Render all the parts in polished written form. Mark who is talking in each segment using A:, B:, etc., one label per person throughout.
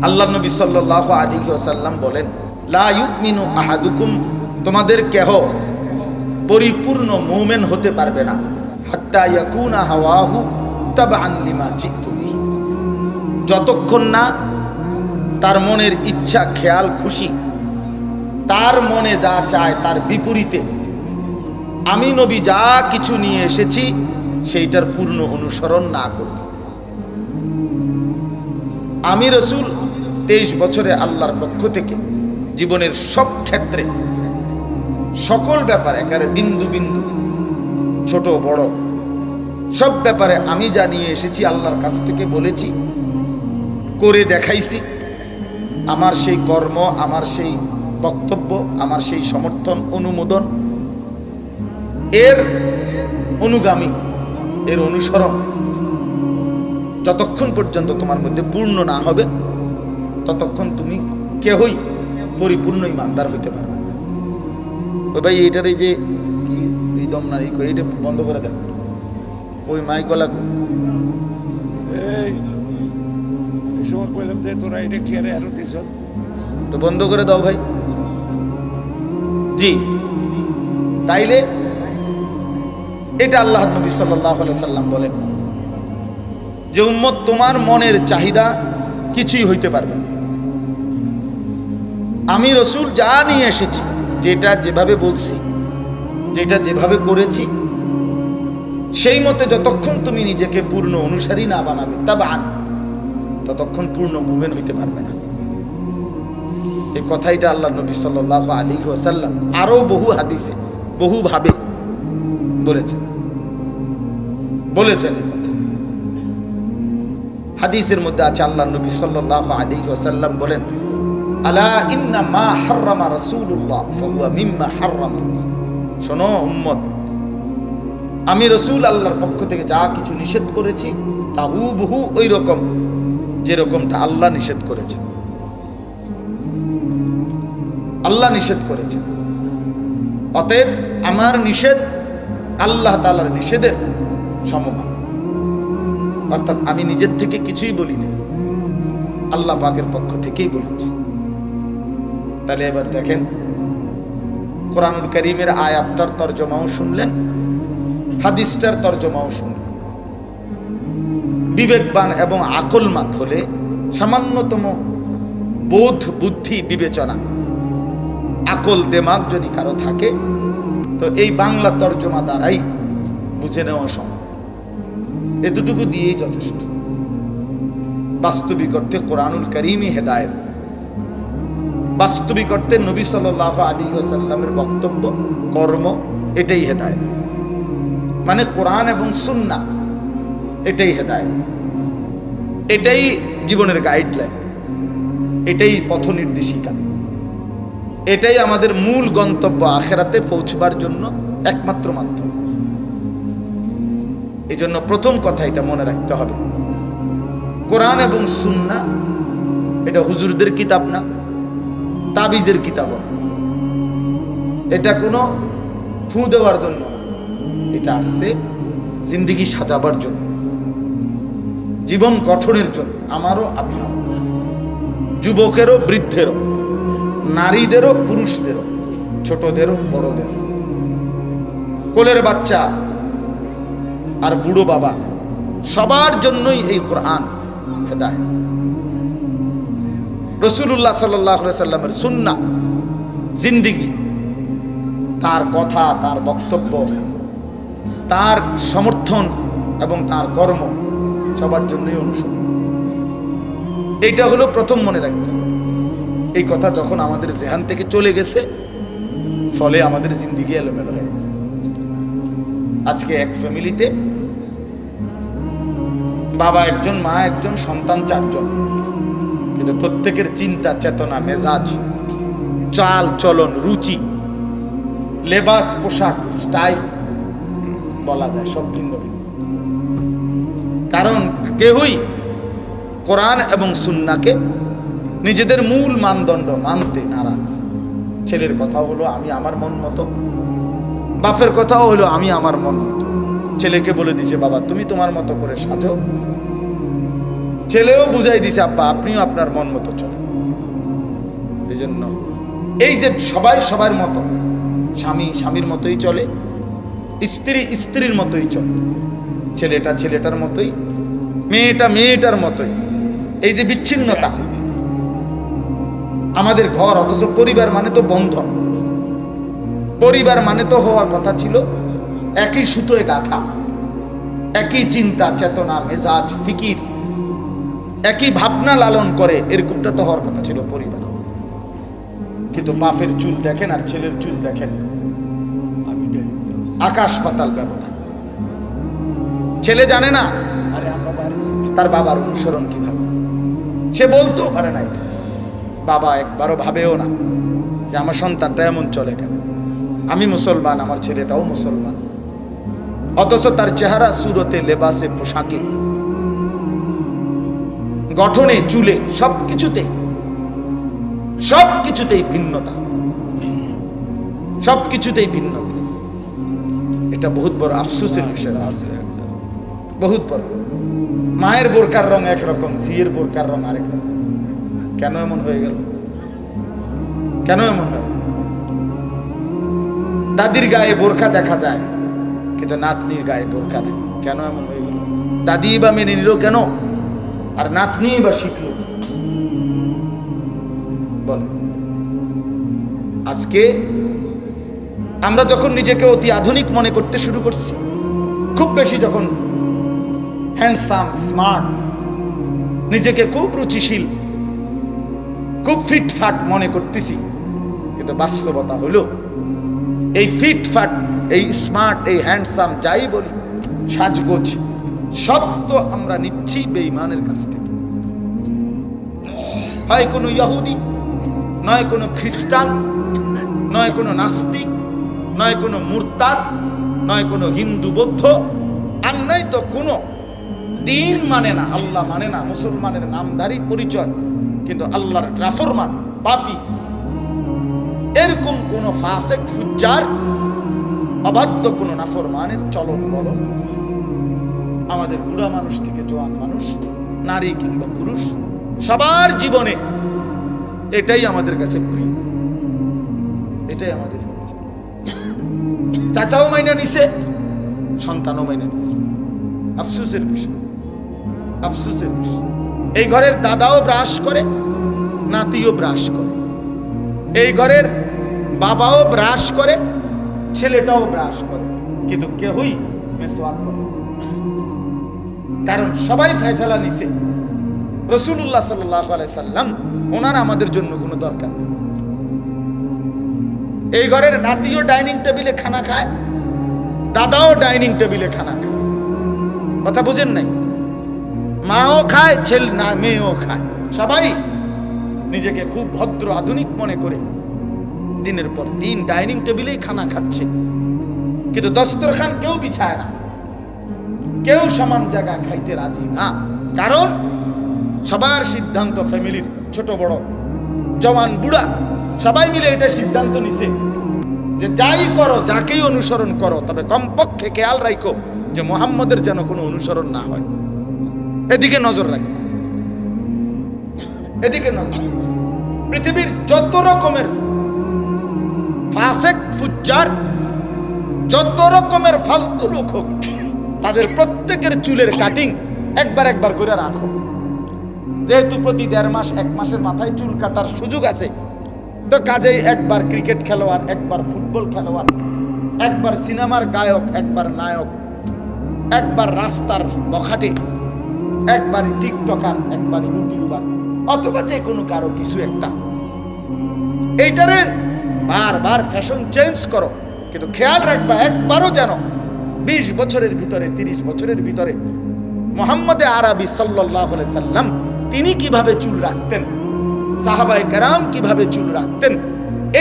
A: আল্লাহ নবী সাল্লাল্লাহু আলাইহি ওয়াসাল্লাম বলেন, লা ইউমিনু আহাদুকুম, তোমাদের কেহ পরিপূর্ণ মুমিন হতে পারবে না, হাত্তা ইয়াকুনা হাওয়াহু তাবআন লিমা জিতু বিহি, যতক্ষণ না তার মনের ইচ্ছা, খেয়াল, খুশি, তার মনে যা চায় তার বিপরীতে আমি নবী যা কিছু নিয়ে এসেছি সেইটার পূর্ণ অনুসরণ না করবে। আমি রাসূল 23 বছরে আল্লাহর পক্ষ থেকে জীবনের সব ক্ষেত্রে সকল ব্যাপারে একেবারে বিন্দু বিন্দু ছোট বড় সব ব্যাপারে আমি যা নিয়ে এসেছি আল্লাহর কাছ থেকে বলেছি, করে দেখাইছি। আমার সেই কর্ম, আমার সেই বক্তব্য, আমার সেই সমর্থন, অনুমোদন, এর অনুগামী, এর অনুসরণ যতক্ষণ পর্যন্ত তোমার মধ্যে পূর্ণ না হবে ততক্ষণ তুমি কেহই পরিপূর্ণ ইমানদার হইতে পারবে না। ওই ভাই এইটার এই যে কি রিদম না, এইটা বন্ধ করে দেন, ওই মাইক গলা বন্ধ করে দাও ভাই। জি, তাইলে এটা আল্লাহ নবী সাল্লাল্লাহু আলাইহি সাল্লাম বলেন যে উম্মত তোমার মনের চাহিদা কিছুই হইতে পারবে না। আমি রাসূল যা নিয়ে এসেছি, যেটা যেভাবে বলছি, যেটা যেভাবে করেছি, সেই মতে যতক্ষণ তুমি নিজেকে পূর্ণ অনুসারী না বানাবে তাবান, ততক্ষণ পূর্ণ মুমিন হইতে পারবে না। এই কথাইটা আল্লাহ নবী সাল্লাল্লাহু আলাইহি ওয়াসাল্লাম আরো বহু হাদিসে বহুভাবে বলেছেন এই কথা। হাদিসের মধ্যে আছে আল্লাহ নবী সাল্লাল্লাহু আলাইহি ওয়াসাল্লাম বলেন, আলা ইন্না মা হাররামা রাসূলুল্লাহ ফাহুয়া মিম্মা হাররামাল্লাহ। শোনো উম্মত, আমি রাসূল আল্লাহর পক্ষ থেকে যা কিছু নিষেধ করেছি তা হুবহু ওই রকম যেরকমটা আল্লাহ নিষেধ করেছেন। আল্লাহ নিষেধ করেছেন, অতএব আমার নিষেধ আল্লাহ তাআলার নিষেধের সমমান। অর্থাৎ আমি নিজের থেকে কিছুই বলিনি, আল্লাহ পাকের পক্ষ থেকেই বলেছি। তাহলে এবার দেখেন, কোরআনুল কারীমের আয়াতটার তরজমাও শুনলেন, হাদিসটার তরজমাও শুনলেন। বিবেকবান এবং আকলমত হলে, সামান্যতম বোধ, বুদ্ধি, বিবেচনা, আকল, দেমাগ যদি কারো থাকে তো এই বাংলা তরজমা দ্বারাই বুঝে নেওয়া সম্ভব। এতটুকু দিয়েই যথেষ্ট। বাস্তবিক অর্থে কোরআনুল কারীমই হেদায়েত, বাস্তবিক অর্থে নবী সাল্লাল্লাহু আলাইহি ওয়াসাল্লামের বক্তব্য, কর্ম, এটাই হেদায়েত। মানে কোরআন এবং সুন্নাহ এটাই হেদায়েত, এটাই জীবনের গাইডলাইন, এটাই পথ নির্দেশিকা, এটাই আমাদের মূল গন্তব্য, আখিরাতে পৌঁছবার জন্য একমাত্র মাধ্যম। এই জন্য প্রথম কথা এটা মনে রাখতে হবে, কোরআন এবং সুন্নাহ এটা হুজুরদের কিতাব না, তাবিজের কিতাব না, এটা কোনো ফু দেওয়ার জন্য না, এটা আসছে জিন্দেগি সাজাবার জন্য, জীবন গঠনের জন্য। আমারও, আপনারও, যুবকেরও, বৃদ্ধেরও, নারীদেরও, পুরুষদেরও, ছোটদেরও, বড়দেরও, কোলের বাচ্চা আর বুড়ো বাবা, সবার জন্যই এই কোরআন হেদায়েত। রাসূলুল্লাহ সাল্লাল্লাহু আলাইহি সাল্লামের সুন্নাহ, জিন্দেগি, তার কথা, তার বক্তব্য, তার সমর্থন এবং তার কর্ম সবার জন্যই অনুসরণ। এইটা হলো প্রথম মনে রাখতে হবে। এই কথা যখন আমাদের জেহান থেকে চলে গেছে, ফলে আমাদের জিন্দেগি এলোমেলো হয়ে গেছে। আজকে এক ফ্যামিলিতে বাবা একজন, মা একজন, সন্তান 4 জন, কিন্তু প্রত্যেকের চিন্তা, চেতনা, মেজাজ, চাল চলন, রুচি, লেবাস, পোশাক, স্টাইল বলা যায় সব ভিন্ন ভিন্ন। কারণ কেউই কোরআন এবং সুন্নাহকে নিজেদের মূল মানদণ্ড মানতে নারাজ। ছেলের কথা হলো আমি আমার মন মতো, বাপের কথাও হলো আমি আমার মন মতো। ছেলেকে বলে দিছে বাবা তুমি তোমার মতো করে সাজো, ছেলেও বুঝাই দিছে আব্বা আপনিও আপনার মন মতো চলেন। এই জন্য এই যে সবাই সবার মতো, স্বামী স্বামীর মতোই চলে, স্ত্রী স্ত্রীর মতোই চলে, ছেলেটা ছেলেটার মতোই, মেয়েটা মেয়েটার মতোই। এই যে বিচ্ছিন্নতা আমাদের ঘর, অথচ পরিবার মানে তো বন্ধন, পরিবার মানে তো হওয়ার কথা ছিল একই সুতোয় গাঁথা, একই চিন্তা চেতনা মেজাজ ফিকির, একই ভাবনা লালন করে, এরকমটা তো হওয়ার কথা ছিল পরিবার। কিন্তু বাপের চুল দেখেন আর ছেলের চুল দেখেন, আকাশ পাতাল ব্যবধান। ছেলে জানে না তার বাবার অনুসরণ কিভাবে, সে বলতেও পারে না এটা, বাবা একবারও ভাবেও না যে আমার সন্তানটা এমন চলে কেন, আমি মুসলমান আমার ছেলেটাও মুসলমান, অথচ তার চেহারা সুরতে লেবাসে পোশাকে গঠনে চুলে সবকিছুতেই ভিন্নতা, সবকিছুতেই ভিন্নতা। এটা বহুত বড় আফসোসের বিষয়, বহুত বড়। মায়ের বোরকার রং একরকম, ঝিয়ের বোরকার রং আরেক রকম। কেন এমন হয়ে গেল? কেন এমন হয়ে গেল? দাদির গায়ে বোরকা দেখা যায় কিন্তু নাতনির গায়ে বোরকা নেই, কেন এমন হয়ে গেল? দাদি বা মেনে নিল কেন, আর নাতনি বা শিখল? বল, আজকে আমরা যখন নিজেকে অতি আধুনিক মনে করতে শুরু করছি, খুব বেশি যখন হ্যান্ডসাম স্মার্ট, নিজেকে খুব রুচিশীল, খুব ফিটফাট মনে করতেছি, কিন্তু বাস্তবতা হলো এই ফিটফাট, এই স্মার্ট, এই হ্যান্ডসাম যাই বলি, সাজগোজ, সব তো আমরা নিচ্ছি বেঈমানের কাছ থেকে। হয় কোনো ইহুদি, নয় কোনো খ্রিস্টান, নয় কোনো নাস্তিক, নয় কোনো মুরতাদ, নয় কোনো হিন্দু বৌদ্ধ, আর নয় তো কোনো দিন মানে না, আল্লাহ মানে না, মুসলমানের নামধারী পরিচয় কিন্তু আল্লাহর নাফরমান পাপী, এরকম কোন ফাসেক ফুজ্জার অবাধ্য কোন নাফরমানের চলন বলন আমাদের বুড়া মানুষ থেকে জোয়ান মানুষ, নারী কিংবা পুরুষ, সবার জীবনে এটাই আমাদের কাছে প্রিয়, এটাই আমাদের কাছে। চাচাও মাইনা নিছে, সন্তানও মাইনা নিছে। আফসোসের বিষয়, আফসোসের বিষয়। এই ঘরের দাদাও ব্রাশ করে, নাতিও ব্রাশ করে, এই ঘরের বাবাও ব্রাশ করে, ছেলেটাও ব্রাশ করে, কিন্তু কেউই মেসওয়াক করে। কারণ সবাই ফয়সালা নিছে রাসূলুল্লাহ সাল্লাল্লাহু আলাইহি সাল্লাম, ওনার আমাদের জন্য কোনো দরকার নেই। এই ঘরের নাতিও ডাইনিং টেবিলে খানা খায়, দাদাও ডাইনিং টেবিলে খানা খায়, কথা বুঝেন নাই? মাও খায়, ছেলে না মেয়েও খায়, সবাই নিজেকে খুব ভদ্র আধুনিক মনে করে দিনের পর দিন ডাইনিং টেবিলেই খানা খাচ্ছে, কিন্তু দস্তরখান কেউ বিছায় না, কেউ সমান জায়গা খাইতে রাজি না। কারণ সবার সিদ্ধান্ত, ফ্যামিলির ছোট বড় জওয়ান বুড়া সবাই মিলে এটা সিদ্ধান্ত নিছে যে যাই করো, যাকেই অনুসরণ করো, তবে কমপক্ষে খেয়াল রাখো যে মুহাম্মদের যেন কোনো অনুসরণ না হয়, এদিকে নজর রাখবে, এদিকে নজর। পৃথিবীর যত রকমের ফাসেক ফুজ্জার, যত রকমের ফালতু লোক হোক, তাদের প্রত্যেকের চুলের কাটিং একবার একবার করে রাখো। যেহেতু প্রতি 1.5 মাস 1 মাসের মাথায় চুল কাটার সুযোগ আছে, তো কাজেই একবার ক্রিকেট খেলোয়াড়, একবার ফুটবল খেলোয়াড়, একবার সিনেমার গায়ক, একবার নায়ক, একবার রাস্তার বখাটে, একবার টিকটকার, একবার ইউটিউবার, অথবা যে কোনো কারো কিছু একটা। এইটারে বারবার ফ্যাশন চেঞ্জ করো, কিন্তু খেয়াল রাখবা একবারও যেন 20 বছরের ভিতরে, 30 বছরের ভিতরে মুহাম্মদ আরবি সাল্লাল্লাহু আলাইহি সাল্লাম তিনি কিভাবে চুল রাখতেন, সাহাবায়ে কেরাম কিভাবে চুল রাখতেন,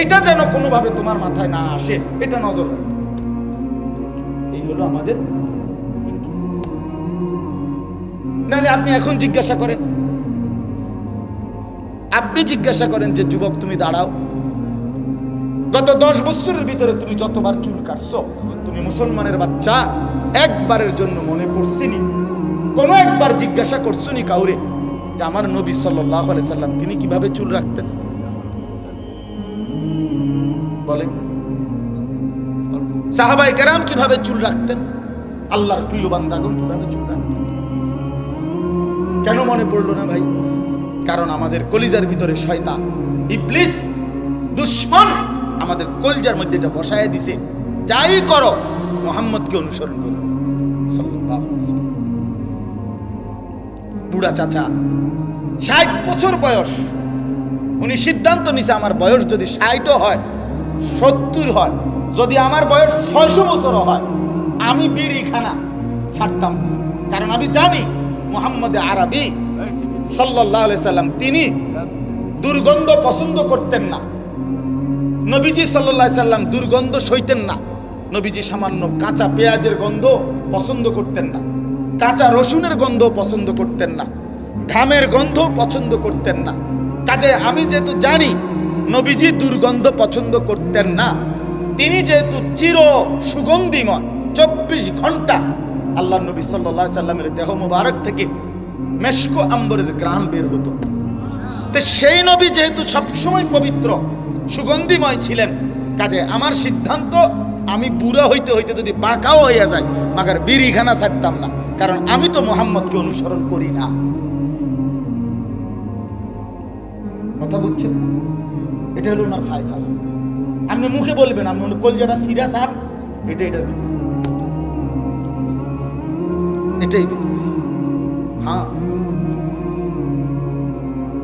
A: এটা যেন কোনোভাবে তোমার মাথায় না আসে, এটা নজর রাখবে। এই হলো আমাদের। নাহলে আপনি এখন জিজ্ঞাসা করেন, আপনি জিজ্ঞাসা করেন যে যুবক তুমি দাঁড়াও, গত 10 বছরের ভিতরে তুমি যতবার চুল কাটছো, তুমি মুসলমানের বাচ্চা, একবারের জন্য মনে পড়ছিনি, কোনো একবার জিজ্ঞাসা করছুনি কাউরে যে আমার নবী সাল্লাল্লাহু আলাইহি সাল্লাম তিনি কিভাবে চুল রাখতেন? বলেন, সাহাবায়ে কেরাম কিভাবে চুল রাখতেন? আল্লাহর প্রিয় বান্দাগণ কিভাবে চুল রাখতেন? কেন মনে পড়লো না ভাই? কারণ আমাদের কলিজার ভিতরে শয়তান, ইবলিস, দুশমন আমাদের কলিজার মধ্যে এটা বসায় দিছে, যাই করো মুহাম্মদকে অনুসরণ করো সাল্লাল্লাহু আলাইহি ওয়াসাল্লাম। বুড়া চাচা 60 বছর বয়স, উনি সিদ্ধান্ত নিছে আমার বয়স যদি 60 হয়, 70 হয়, যদি আমার বয়স 600 বছর হয়, আমি বিড়িখানা ছাড়তাম না। কারণ আমি জানি মুহাম্মদ আরবি সাল্লাল্লাহু আলাইহি সাল্লাম তিনি দুর্গন্ধ পছন্দ করতেন না। নবীজি সাল্লাল্লাহু আলাইহি সাল্লাম দুর্গন্ধ সইতেন না। নবীজি সামান্য কাঁচা পেঁয়াজের গন্ধ পছন্দ করতেন না, কাঁচা রসুনের গন্ধ পছন্দ করতেন না, ঘামের গন্ধ পছন্দ করতেন না। কাজে আমি যেহেতু জানি নবীজি দুর্গন্ধ পছন্দ করতেন না, তিনি যেহেতু চির সুগন্ধিময়, 24 ঘন্টা আল্লাহ নবী সাল্লাল্লাহু আলাইহি সাল্লামের দেহ মুবারক থেকে মেশকো আম্বরের ঘ্রাণ বের হতো। তো সেই নবী যেহেতু সবসময় পবিত্র সুগন্ধিময় ছিলেন, কাজে আমার সিদ্ধান্ত আমি বুড়া হইতে হইতে যদি বাঁকাও হইয়া যায়, মাগার বিড়িখানা ছাড়তাম না। কারণ আমি তো মুহাম্মদকে অনুসরণ করি না। কথা বুঝছেন না? এটা হলো ওনার ফায়সালা। আপনি মুখে বলবেন, আপনি কলজাটা সিরিয়াস আর এটার ভিতরে, এটাই ভিতরে, হ্যাঁ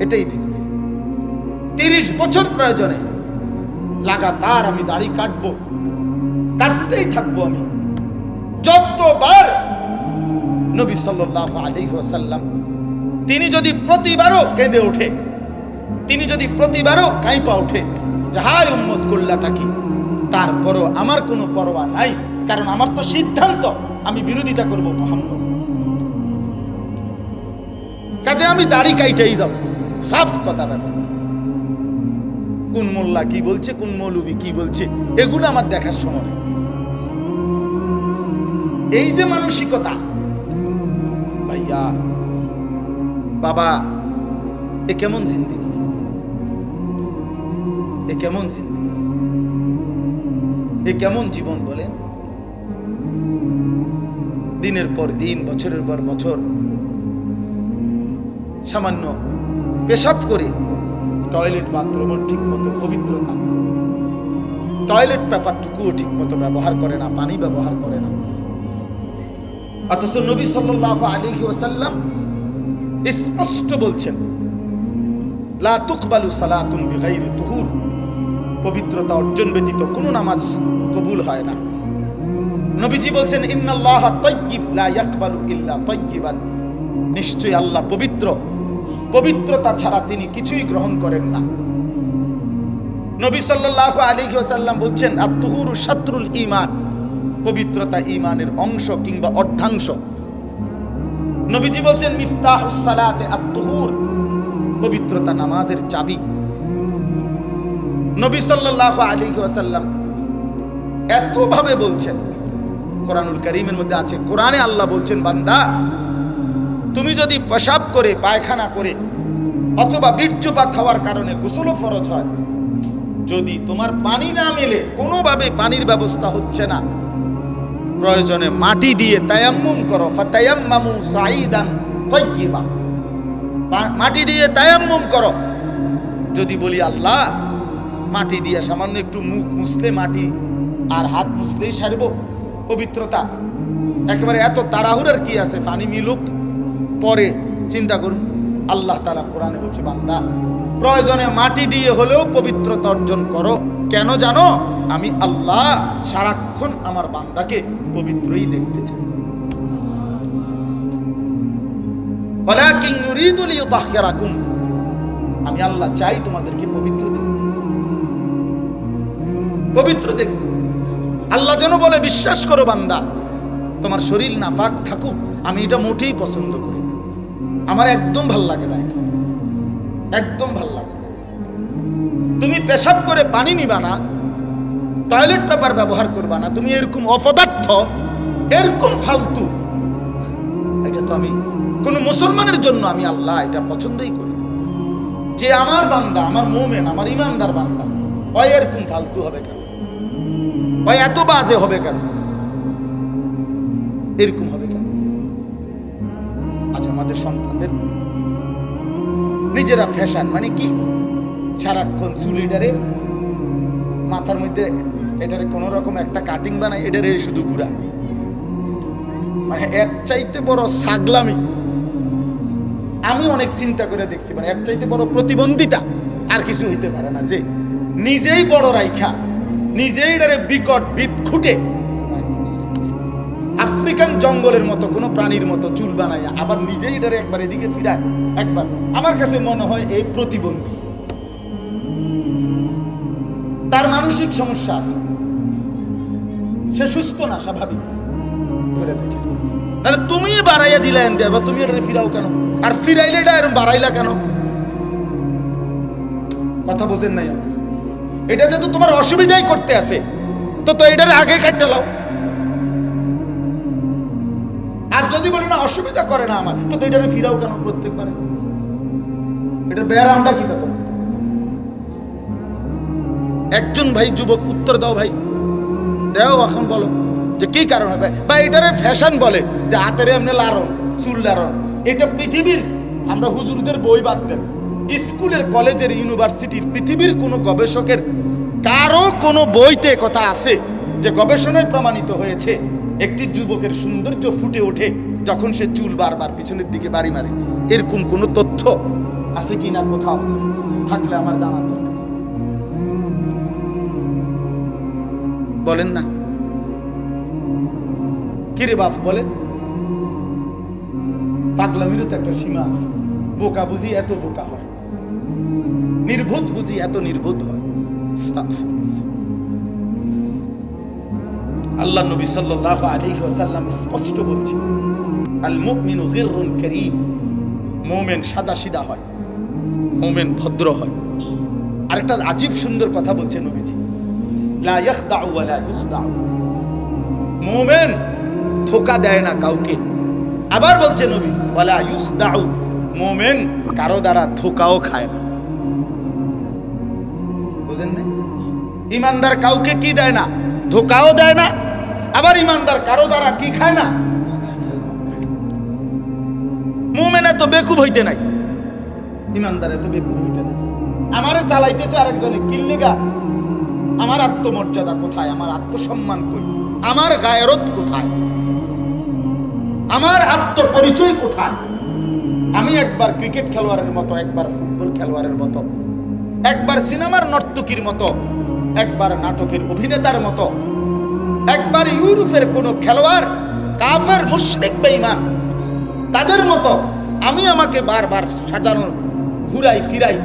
A: এটাই ভিতরে। 30 বছর প্রয়োজনে লাগাতার আমি দাড়ি কাটবো, কাটতেই থাকবো। আমি যতবার নবী সাল্লাল্লাহু আলাইহি ওয়াসাল্লাম তিনি যদি প্রতিবারও কেঁদে ওঠে, তিনি যদি প্রতিবারও কাঁপা ওঠে যে হায় উম্মত কল্যাটা কি, তারপরও আমার কোনো পরোয়া নাই। কারণ আমার তো সিদ্ধান্ত আমি বিরোধিতা করব মুহাম্মদ। কাজে আমি দাড়ি কাইটাই যাব, সাফ কথা বেটা। কোন মোল্লা কি বলছে, কোন মৌলবি কি বলছে, এগুলো আমার দেখার সময় নেই। এই যে মানসিকতা, ভাইয়া বাবা, এ কেমন জিন্দেগি, এ কেমন জিন্দেগি, এ কেমন জীবন বলেন? দিনের পর দিন, বছরের পর বছর সামান্য পেশাব করে টয়লেট বাথরুমও ঠিক মতো পবিত্রতা, টয়লেট পেপারটুকুও ঠিক মতো ব্যবহার করে না, পানি ব্যবহার করে না। অথচ নবী সাল্লাল্লাহু আলাইহি ওয়াসাল্লাম স্পষ্ট বলছেন, লা তুকবালু সালাতুন বিগাইরি তুহুর, পবিত্রতা অর্জন ব্যতীত কোনো নামাজ কবুল হয় না। নবীজি বলছেন, ইন্নাল্লাহা তাইয়্যিব লা ইয়াকবালু ইল্লা তাইয়্যিবান, নিশ্চয়ই আল্লাহ পবিত্র, পবিত্রতা ছাড়া তিনি কিছুই গ্রহণ করেন না। নবী সাল্লাল্লাহু আলাইহি ওয়াসাল্লাম বলছেন, আত-তুহুরু শাত্রুল ঈমান, পবিত্রতা ঈমানের অংশ কিংবা অর্ধাংশ। নবীজি বলছেন, মিফতাহুস সালাতে আত-তুহুর, পবিত্রতা নামাজের চাবি। নবী সাল্লাল্লাহু আলাইহি ওয়াসাল্লাম এতভাবে বলছেন, কোরআনুল কারীমের মধ্যে আছে, কোরআনে আল্লাহ বলছেন, বান্দা তুমি যদি পেশাব করে, পায়খানা করে অথবা বীর্যপাত হওয়ার কারণে গোসলও ফরজ হয়, যদি তোমার পানি না মেলে, কোনোভাবে পানির ব্যবস্থা হচ্ছে না, প্রয়োজনে মাটি দিয়ে তায়াম্মুম করো, ফাতায়াম্মামু সাঈদান তাইয়্যিবা, মাটি দিয়ে তায়াম্মুম করো। যদি বলি আল্লাহ মাটি দিয়ে সামান্য একটু মুখ মুছলে মাটি আর হাত মুছলেই সারবো, পবিত্রতা একেবারে এত তাড়াহুড়ার কি আছে, পানি মিলুক পরে চিন্তা করুন। আল্লাহ তাআলা কোরআনে বলছে, বান্দা প্রয়োজনে মাটি দিয়ে হলেও পবিত্রতা অর্জন করো। কেন জানো? আমি আল্লাহ সারাক্ষণ আমার বান্দাকে পবিত্রই দেখতে চাই। ওয়ালাকিন ইউরিদু লিইউতাহহিরাকুম, আমি আল্লাহ চাই তোমাদেরকে পবিত্র দেখতে, পবিত্র দেখতে। আল্লাহ যেন বলে, বিশ্বাস করো বান্দা, তোমার শরীর নাপাক থাকুক, আমি এটা মোটেই পছন্দ করি না, আমার একদম ভাল লাগে না, এটা একদম ভাল লাগে। তুমি পেশাব করে পানি নিবা না, টয়লেট পেপার ব্যবহার করবা না, তুমি এরকম অপদার্থ, এরকম ফালতু, এটা তো আমি কোন মুসলমানের জন্য আমি আল্লাহ এটা পছন্দই করি যে আমার বান্দা, আমার মুমিন, আমার ইমানদার বান্দা ওই এরকম ফালতু হবে কেন, ওই এত বাজে হবে কেন, এরকম হবে কেন? আজ আমাদের সন্তানদের নিজেরা ফ্যাশন মানে কি, সারাক্ষণ চুলিটারে মাথার মধ্যে এটারে কোন রকম একটা কাটিং বানায়, এটারে শুধু ঘুরা, মানে এর চাইতে বড় ছাগলামি আমি অনেক চিন্তা করে দেখছি, মানে এর চাইতে বড় প্রতিবন্ধিতা আর কিছু হইতে পারে না, যে নিজেই বড় রাইখা নিজেই এটারে বিকট বিদ খুঁটে আফ্রিকান জঙ্গলের মতো কোন প্রাণীর মতো চুল বানায়, আবার নিজেই এটারে একবার এদিকে ফিরায় একবার। আমার কাছে মনে হয় এই প্রতিবন্ধী, তার মানসিক সমস্যা আছে, সে সুস্থ না স্বাভাবিক করে দেখে। তাহলে তুমি বাড়াইয়া দিলে দেবা, তুমি এটারে ফিরাও কেন? আর ফিরাইলে এটা এরকম বাড়াইলা কেন? কথা বোঝেন নাই আমার? এটা যেহেতু তোমার অসুবিধাই করতে আছে, তো এটারে আগে কাটতে লাও। আর যদি বলি না অসুবিধা করে না আমার, তো এটারে ফিরাও কেন প্রত্যেকবারে? এটা ব্যারামটা কি তা তোমার? একজন ভাই যুবক উত্তর দাও ভাই, দেও এখন বলো যে কি কারণ হবে বা এটারে ফ্যাশন বলে যে হাতের এমনি লারন চুল লারন। এটা পৃথিবীর, আমরা হুজুরদের বই বাদ দেন, স্কুলের কলেজের ইউনিভার্সিটির পৃথিবীর কোনো গবেষকের কারো কোনো বইতে কথা আছে যে গবেষণায় প্রমাণিত হয়েছে একটি যুবকের সৌন্দর্য ফুটে ওঠে যখন সে চুল বারবার পিছনের দিকে বাড়ি মারে? এরকম কোনো তথ্য আছে কি না কোথাও? থাকলে আমার জানার দরকার। বলেন না কিরে বাপ, বলেন। পাগলামিরও তো একটা সীমা আছে। বোকা বুঝি এত বোকা হয়, নির্বোধ বুঝি এত নির্বোধ হয়। আল্লাহ নবী সাল্লাল্লাহু আলাইহি ওয়াসাল্লাম স্পষ্ট বলছেন, আল মুমিনু গিররুন কারীম, মুমিন সাদাসিধা হয়, মুমিন ভদ্র হয়। আরেকটা আজীব সুন্দর কথা বলছেন নবীজি, লা ইয়াখদাউ ওয়া লা ইউখদাউ, মুমিন ধোঁকা দেয় না কাউকে। আবার বলছে নবী ওয়ালা ইউখদাউ, মুমিন কারো দ্বারা ধোঁকাও খায় না। বুঝেন না? ইমানদার কাউকে কি দেয় না? ধোঁকাও দেয় না। আবার ইমানদার কারো দ্বারা কি খায় না? মুমিন এত বেকুব হইতে নাই, ইমানদার এত বেকুব হইতে নাই। আমারে চালাইতেছে আরেকজনে কিল্লিগা, আমার আত্মমর্যাদা কোথায়? আমার আত্মসম্মান কই? আমার গায়রত কোথায়? আমার আত্মপরিচয় কোথায়? আমি একবার ক্রিকেট খেলোয়াড়ের মতো, একবার ফুটবল খেলোয়াড়ের মতো, একবার সিনেমার নর্তকীর মতো, একবার নাটকের অভিনেতার মতো, একবার ইউরোপের কোন খেলোয়াড়, কাফের মুশরিক বেঈমান তাদের মতো আমি আমাকে বারবার সাজানো, ঘুরাই ফিরাই,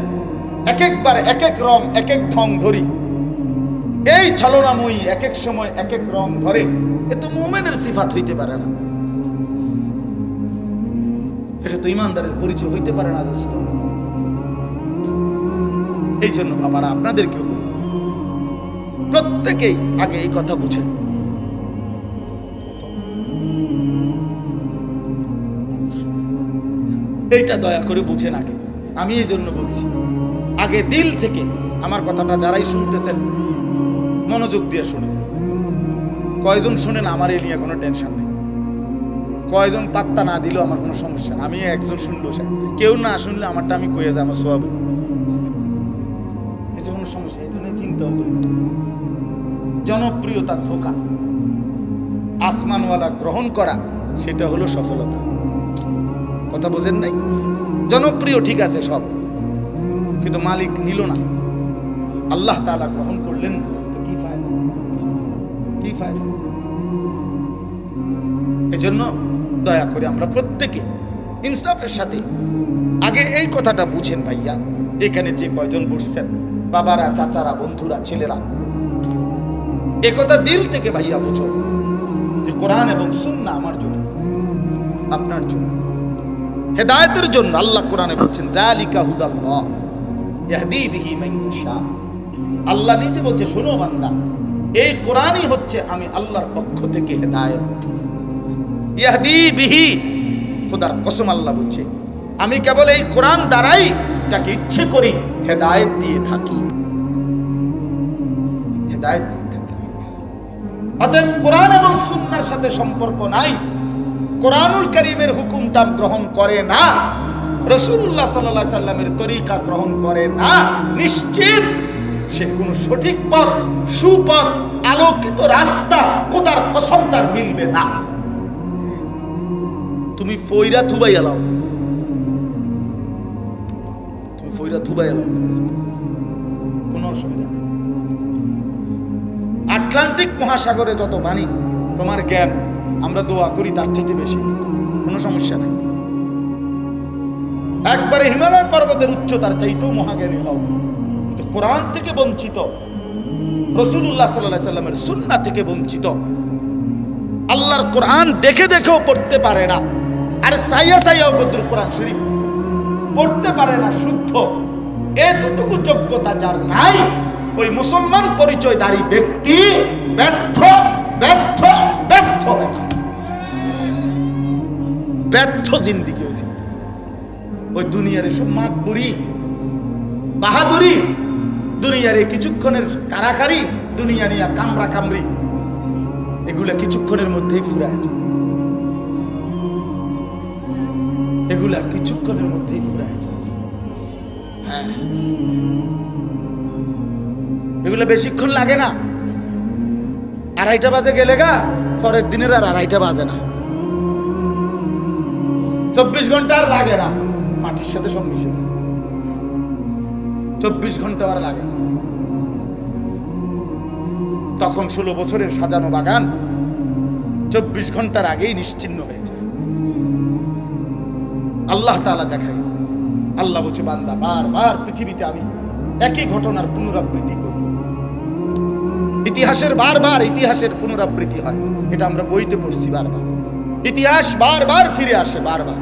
A: এক একবার এক এক রং এক এক ঢং ধরি। এই ছলনাময়ী এক এক সময় এক এক রং ধরে, এ তো মুমিনের সিফাত হইতে পারে না, এটা তো ইমানদারের পরিচয় হইতে পারে না দোস্ত। এই জন্য বাবারা আপনাদেরকেও প্রত্যেকেই আগে এই কথা বুঝেন। এইটা দয়া করে বুঝেন আগে। আমি এই জন্য বলছি আগে দিল থেকে আমার কথাটা যারাই শুনতেছেন মনোযোগ দিয়ে শুনেন। কয়জন শুনেন আমার এই নিয়ে কোনো টেনশন নেই, কয়জন পাত্তা না দিলেও আমার কোনো সমস্যা না। আমি একজন শুনলো, কেউ না শুনলে আমারটা আমি কয়ে যাই, আমার সোয়াব, এই যে কোনো সমস্যা। এই জন্য চিন্তা হবে জনপ্রিয়তা ধোঁকা, আসমানওয়ালা গ্রহণ করা সেটা হলো সফলতা। কথা বোঝেন নাই? জনপ্রিয় ঠিক আছে সব, কিন্তু মালিক নিল না, আল্লাহ তাআলা গ্রহণ করলেন, তো কি ফায়দা? কি ফায়দা? এজন্য দয়া করে আমরা প্রত্যেকে ইনসাফের সাথে আগে এই কথাটা বুঝেন ভাইয়া। এখানে যে কয়জন বসছেন, বাবারা, চাচারা, বন্ধুরা, ছেলেরা, এ কথা দিল থেকে ভাইয়া বুঝো যে কোরআন এবং সুন্নাহ আমার জন্য, আপনার জন্য, হেদায়েতের জন্য। আল্লাহ কোরআনে বলছেন যালিকা হুদাল্লাহ ইয়াহদি বিহি মান ইয়াশা। আল্লাহ নিজে বলছে, শোনো বান্দা, এই কোরআনই হচ্ছে আমি আল্লাহর পক্ষ থেকে হেদায়েত। ইয়াহদি বিহি, খোদার কসম আল্লাহ বলছে, আমি কেবল এই কোরআন দ্বারাই যাকে ইচ্ছে করি হেদায়েত দিয়ে থাকি, হেদায়েত দিয়ে থাকি। অতএব কোরআন এবং সুন্নাহর সাথে সম্পর্ক নাই, কোরআনুল কারীমের হুকুমটা গ্রহণ করে না, রাসূলুল্লাহ সাল্লাল্লাহু আলাইহি সাল্লামের তরিকা গ্রহণ করে না, নিশ্চিত সে কোন সঠিক পথ, সুপথ, আলোকিত রাস্তা খোদার কসম তার মিলবে না। তুমি ফইরা থুবাই এলাও, তুমি ফইরা থুবাই এলাও, কোনো অসুবিধা নেই। আটলান্টিক মহাসাগরে যত পানি, তোমার জ্ঞান আমরা দোয়া করি তার চাইতে বেশি, কোনো সমস্যা নেই। একবারে হিমালয় পর্বতের উচ্চতার চাইতেও মহাজ্ঞানী হও, কিন্তু কোরআন থেকে বঞ্চিত, রাসূলুল্লাহ সাল্লাল্লাহু আলাইহি সাল্লামের সুন্নাহ থেকে বঞ্চিত, আল্লাহর কোরআন দেখে দেখেও পড়তে পারে না, আর সাইয়া সাইয়াও কদ্দুর কোরআন শরীফ পড়তে পারে না শুদ্ধ, এতটুকু যোগ্যতা যার নাই, ওই মুসলমান পরিচয়ধারী ব্যক্তি ব্যর্থ, ব্যর্থ, ব্যর্থ, ব্যর্থ জিন্দিগি। ওই জিন্দিগি, ওই দুনিয়ার এসব মাতবুরি, বাহাদুরি, দুনিয়ার এই কিছুক্ষণের কারাকারি, দুনিয়া নিয়ে কামরা কামরি, এগুলা কিছুক্ষণের মধ্যেই ফুরায় যায়, এগুলা কিছুক্ষণের মধ্যেই ফুরায় যায়। হ্যাঁ, এগুলা বেশিক্ষণ লাগে না, 2:30 বাজে গেলে গা পরের দিনের আর 2:30 বাজে না, 24 ঘন্টা আর লাগে না, মাটির সাথে সব মিশে যায়, 24 ঘন্টা আর লাগে না। তখন 16 বছরের সাজানো বাগান 24 ঘন্টার আগেই নিশ্চিহ্ন হয়ে যায়। আল্লাহ তাআলা দেখায়, আল্লাহ বলছে, বান্দা বারবার পৃথিবীতে আমি একই ঘটনার পুনরাবৃত্তি করি, ইতিহাসের বারবার ইতিহাসের পুনরাবৃত্তি হয়, এটা আমরা বইতে পড়ছি বারবার, ইতিহাস বারবার ফিরে আসে, বারবার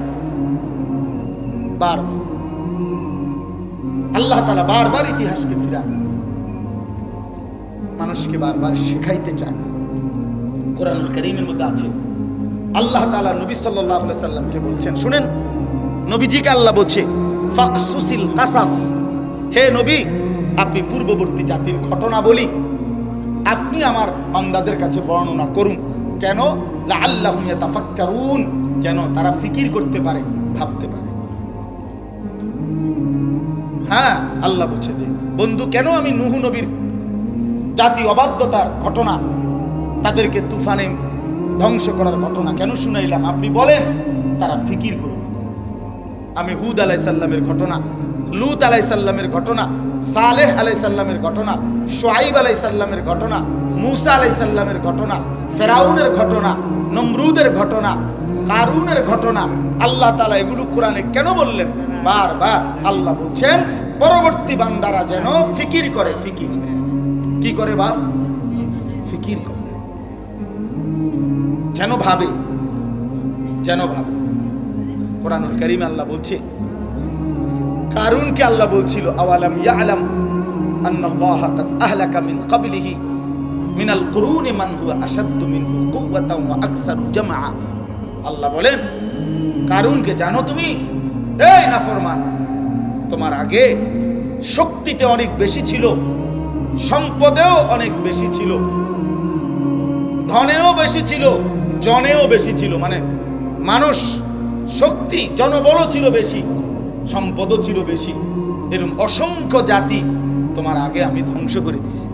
A: বারবার আল্লাহ তাআলা বারবার ইতিহাসকে ফিরায়, মানুষকে বারবার শেখাইতে চায়। কোরআনুল কারীমের মধ্যে আছে, আল্লাহ তাআলা নবী সাল্লাল্লাহু আলাইহি সাল্লামকে বলছেন, শুনেন, নবীজিকে আল্লাহ বলছে, ফাকসুসিল কাসাস, হে নবী আপনি পূর্ববর্তী জাতির ঘটনা বলি আপনি আমার বান্দাদের কাছে বর্ণনা করুন, কেন? লাআল্লাহুম ইয়াতাফাক্কারুন, যেন তারা ফিকির করতে পারে, ভাবতে পারে। হ্যাঁ, আল্লাহ বলছে যে বন্ধু, কেন আমি নূহ নবীর জাতি অবাধ্যতার ঘটনা, তাদেরকে তুফানে ধ্বংস করার ঘটনা কেন শুনাইলাম, আপনি বলেন, তারা ফিকির করুন। আমি হুদ আলাইহিস সালামের ঘটনা, লূত আলাইহিস সালামের ঘটনা, সালেহ আলাইহিস সালামের ঘটনা, শুআইব আলাইহিস সালামের ঘটনা, মূসা আলাইহিস সালামের ঘটনা, ফেরাউনের ঘটনা, নমরুদের ঘটনা, কারুনের ঘটনা, আল্লাহ তাআলা এগুলো কোরআনে কেন বললেন? বারবার আল্লাহ বলছেন পরবর্তী বান্দারা যেন ফিকির করে। ফিকির কি করে বাপ? ফিকির করে, যেন ভাবে, যেন ভাবে। কোরআনুল কারীমে আল্লাহ বলছে, কারুনকে আল্লাহ বলছিল, আওয়ালাম ইয়ালাম আন্নাল্লাহা কাদ আহলাকা মিন ক্বাবলিহি মিনাল কুরুনি মান হুয়া আশাদ্দু মিনহু কুওয়াতান ওয়া আকসারু জামআ। আল্লাহ বলেন, কারুনকে জানো তুমি? এই নাফরমান, তোমার আগে শক্তিতে অনেক বেশি ছিল, সম্পদেও অনেক বেশি ছিল, ধনেও বেশি ছিল, জনেও বেশি ছিল, মানে মানুষ শক্তি জনবলও ছিল বেশি, সম্পদও ছিল বেশি, এরকম অসংখ্য জাতি তোমার আগে আমি ধ্বংস করে দিছি।